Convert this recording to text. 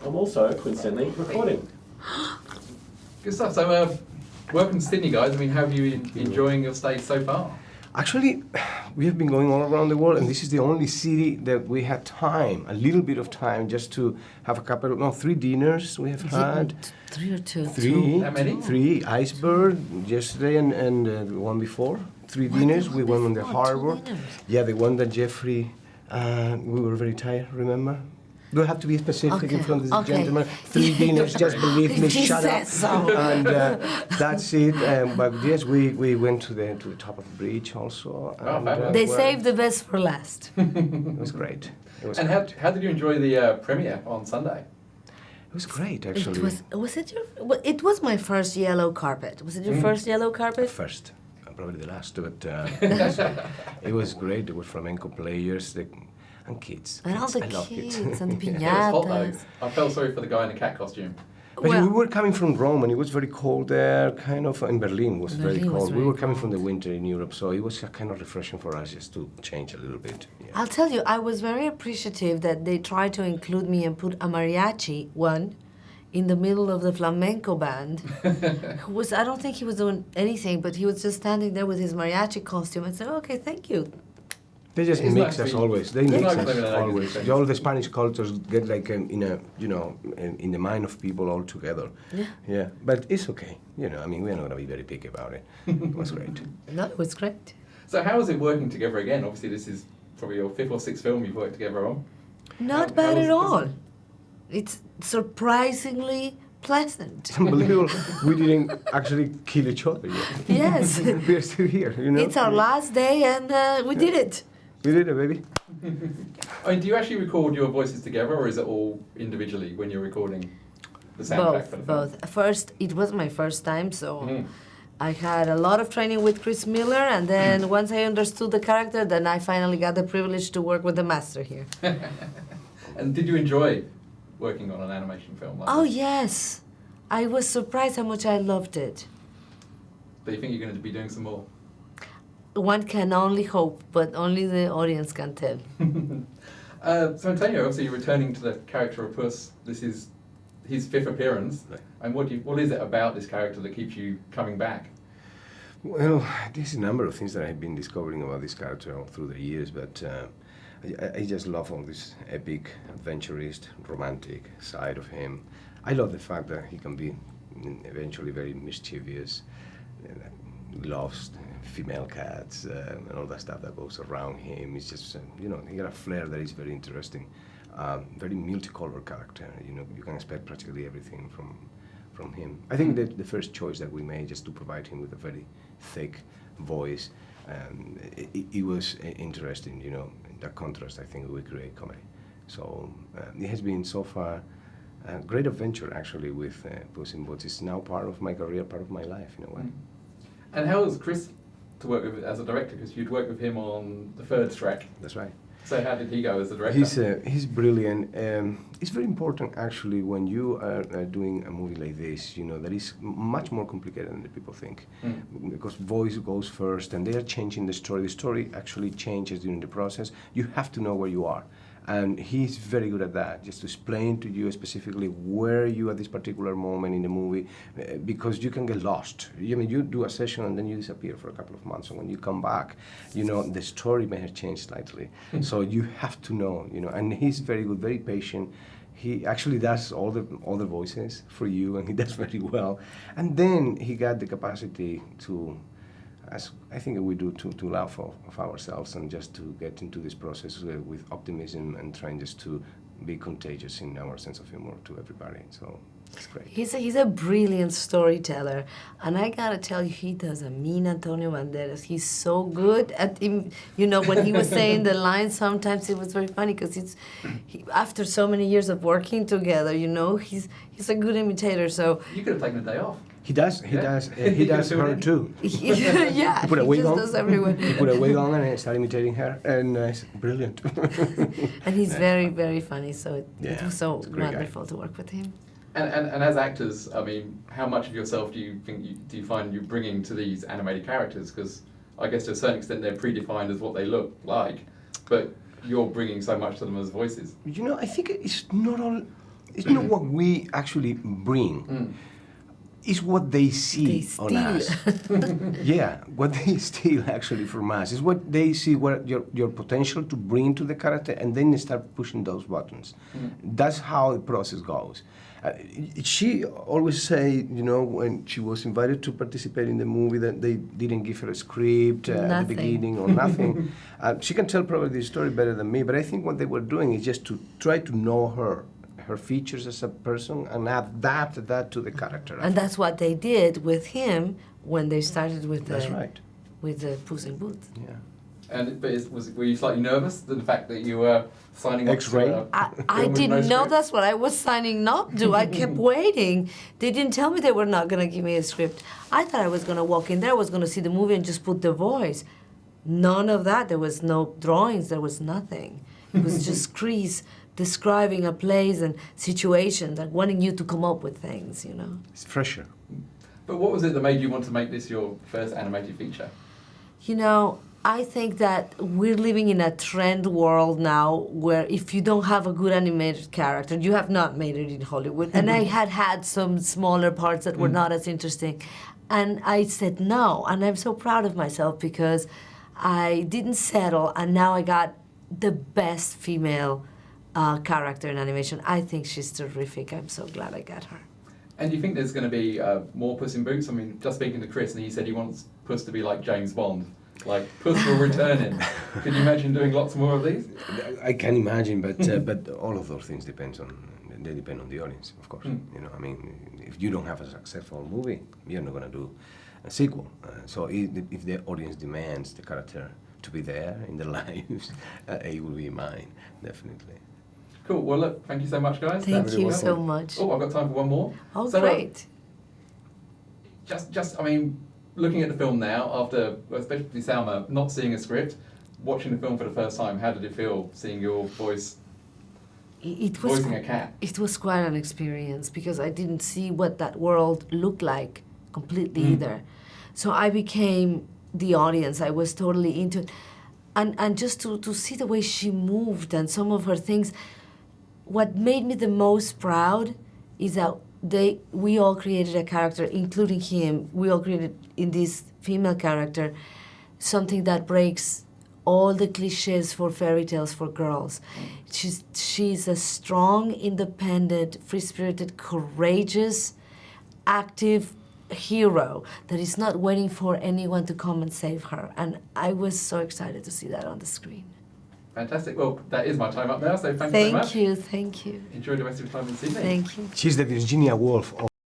I'm also, coincidentally, recording. Good stuff. So, welcome to Sydney, guys. I mean, how have you been enjoying your stay so far? Actually, we have been going all around the world, and this is the only city that we had time, a little bit of time, just to have a couple of, 3 dinners we have had. 3 or 2? 3. How many? 3. Iceberg yesterday and the one before. 3 dinners. We went on the harbor. Yeah, the one that Jeffrey, we were very tired, remember? Do I have to be specific in front of the gentleman? 3 dinners, just believe me, shut up. So. And that's it. But yes, we went to the top of the bridge also. And, They saved the best for last. It was great. It was And great. how did you enjoy the premiere on Sunday? It was great, actually. It was my first yellow carpet. Was it your first yellow carpet? First. Probably the last, but it was great. There were flamenco players and kids. And all the I love kids kids. and the It was hot though. piñatas. I felt sorry for the guy in the cat costume. But we were coming from Rome, and it was very cold there. Kind of in Berlin was very Berlin was cold. We very were coming from the cold. winter in Europe, so it was kind of refreshing for us just to change a little bit. Yeah. I'll tell you, I was very appreciative that they tried to include me and put a mariachi one in the middle of the flamenco band. I don't think he was doing anything, but he was just standing there with his mariachi costume. I said, okay, thank you. They just It's mix nice us to- always. They it's mix nice to us live in an always. organization. All the Spanish cultures get like in the mind of people all together. Yeah. Yeah, but it's okay. I mean, we're not gonna be very picky about it. It was great. No, it was great. So, how is it working together again? Obviously, this is probably your 5th or 6th film you've worked together on. Not How bad was at it? all. It's surprisingly pleasant. It's unbelievable. We didn't actually kill each other yet. Yes. We're still here. It's our last day and we did it. We did it, baby. I mean, do you actually record your voices together, or is it all individually when you're recording the soundtrack for the film? Both. First, it was my first time, so Mhm. I had a lot of training with Chris Miller, and then once I understood the character, then I finally got the privilege to work with the master here. And did you enjoy working on an animation film like Oh, this? yes. I was surprised how much I loved it. Do you think you're going to be doing some more? One can only hope, but only the audience can tell. So Antonio, obviously you're returning to the character of Puss. This is his 5th appearance. Right. And what is it about this character that keeps you coming back? Well, there's a number of things that I've been discovering about this character all through the years, but I just love all this epic, adventurist, romantic side of him. I love the fact that he can be eventually very mischievous, loves female cats, and all that stuff that goes around him. It's just, he got a flair that is very interesting. Very multicolored character. You can expect practically everything from him. I think that the first choice that we made just to provide him with a very thick voice, it was interesting, that contrast. I think we create comedy. So it has been so far a great adventure actually with Puss in Boots. It's now part of my career, part of my life in a way. And how was Chris to work with as a director? Because you'd worked with him on the 3rd track. That's right. So how did he go as a director? He's brilliant. It's very important actually when you are doing a movie like this, that is much more complicated than the people think. Because voice goes first and they are changing the story. The story actually changes during the process. You have to know where you are. And he's very good at that, just to explain to you specifically where you are at this particular moment in the movie, because you can get lost. You do a session and then you disappear for a couple of months, and when you come back, the story may have changed slightly. So you have to know, and he's very good, very patient. He actually does all the voices for you, and he does very well. And then he got the capacity to, as I think we do, to laugh of ourselves and just to get into this process with optimism and trying just to be contagious in our sense of humor to everybody. So it's great. He's a brilliant storyteller, and I gotta tell you, he does a mean Antonio Banderas. He's so good at him. When he was saying the lines, sometimes it was very funny because after so many years of working together, he's a good imitator. So You could have taken a day off. He does You does can do her it. too. yeah, He put a he wig just on. does everyone. He put a wig on and started imitating her, and it's brilliant. And he's very, very funny. So it Yeah, was so he's a great guy. wonderful to work with him. And as actors, I mean, how much of yourself do you find you bringing to these animated characters? Because I guess to a certain extent they're predefined as what they look like, but you're bringing so much to them as voices. I think it's not all it's not what we actually bring. It's what they see They on steal. us. Yeah, what they steal actually from us is what they see, what your potential to bring to the character, and then they start pushing those buttons. That's how the process goes. She always say, you know, when she was invited to participate in the movie, that they didn't give her a script at the Nothing. beginning or nothing. She can tell probably the story better than me, but I think what they were doing is just to try to know her features as a person and adapt that to the character. And that's what they did with him when they started with That's the right. with the Puss in Boots. Yeah. And were you slightly nervous the fact that you were signing up X-ray? to I film with didn't no know script? that's what I was signing up to. I kept waiting. They didn't tell me they were not going to give me a script. I thought I was going to walk in there, I was going to see the movie and just put the voice. None of that. There was no drawings. There was nothing. It was just Chris describing a place and situations and wanting you to come up with things, you know. It's fresher. But what was it that made you want to make this your first animated feature? You know, I think that we're living in a trend world now where if you don't have a good animated character, you have not made it in Hollywood. And I had some smaller parts that were not as interesting. And I said no. And I'm so proud of myself because I didn't settle, and now I got the best female character in animation. I think she's terrific. I'm so glad I got her. And do you think there's going to be more Puss in Boots? I mean, just speaking to Chris, and he said he wants Puss to be like James Bond. Like, Puss will return in. Can you imagine doing lots more of these? I can imagine, but but all of those things depend on the audience, of course. You know, I mean, if you don't have a successful movie, you're not going to do a sequel. So if the audience demands the character to be there in their lives, it will be mine, definitely. Cool. Well, look, thank you so much, guys. Thank That's you welcome. so much. Oh, I've got time for one more. Oh, So, great. I mean, looking at the film now, after, especially Salma, not seeing a script, watching the film for the first time, how did it feel seeing your voice It was voicing a cat? It was quite an experience because I didn't see what that world looked like completely either. So I became the audience. I was totally into it. And just to see the way she moved and some of her things, what made me the most proud is that we all created a character, including him. We all created in this female character something that breaks all the cliches for fairy tales for girls. She's a strong, independent, free-spirited, courageous, active hero that is not waiting for anyone to come and save her. And I was so excited to see that on the screen. Fantastic. Well, that is my time up now, so thank you very much. Thank you. Enjoy the rest of your time in Sydney. Thank you. She's the Virginia Woolf